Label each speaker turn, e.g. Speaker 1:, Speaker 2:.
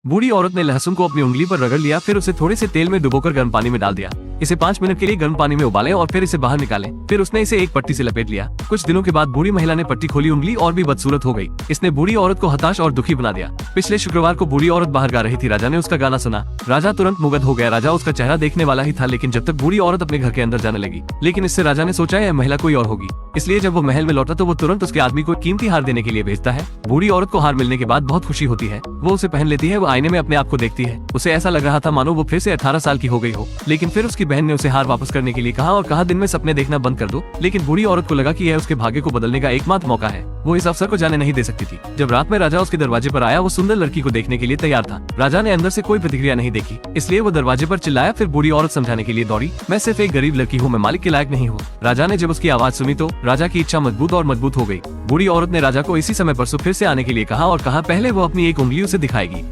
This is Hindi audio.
Speaker 1: बूढ़ी औरत ने लहसुन को अपनी उंगली पर रगड़ लिया, फिर उसे थोड़े से तेल में डुबोकर गर्म पानी में डाल दिया। इसे 5 मिनट के लिए गर्म पानी में उबालें और फिर इसे बाहर निकालें। फिर उसने इसे एक पट्टी से लपेट लिया। कुछ दिनों के बाद बूढ़ी महिला ने पट्टी खोली, उंगली और भी बदसूरत हो गई। इसने बूढ़ी औरत को हताश और दुखी बना दिया। पिछले शुक्रवार को बूढ़ी औरत बाहर गा रही थी। राजा ने उसका गाना सुना। राजा तुरंत मुग्ध हो गया। राजा उसका चेहरा देखने वाला ही था, लेकिन जब तक बूढ़ी औरत अपने घर के अंदर जाने लगी। लेकिन इससे राजा ने सोचा यह महिला कोई और होगी, इसलिए जब वो महल में लौटा तो वो तुरंत उसके आदमी को कीमती हार देने के लिए भेजता है। बूढ़ी औरत को हार मिलने के बाद बहुत खुशी होती है। वो उसे पहन लेती है। वो आईने में अपने आप को देखती है। उसे ऐसा लग रहा था मानो वो फिर से 18 साल की हो गई हो। लेकिन फिर उसकी बहन ने उसे हार वापस करने के लिए कहा और कहा दिन में सपने देखना बंद कर दो। लेकिन बूढ़ी औरत को लगा कि यह उसके भाग्य को बदलने का एकमात्र मौका है। वो इस अवसर को जाने नहीं दे सकती थी। जब रात में राजा उसके दरवाजे पर आया, वो सुंदर लड़की को देखने के लिए तैयार था। राजा ने अंदर से कोई प्रतिक्रिया नहीं देखी, इसलिए वो दरवाजे पर चिल्लाया। फिर बूढ़ी औरत समझाने के लिए दौड़ी, मैं सिर्फ एक गरीब लड़की हूँ, मैं मालिक के लायक नहीं हूँ। राजा ने जब उसकी आवाज सुनी तो राजा की इच्छा मजबूत और मजबूत हो गई। बूढ़ी औरत ने राजा को इसी समय परसों फिर से आने के लिए कहा और कहा पहले वो अपनी एक उंगली उसे दिखाएगी।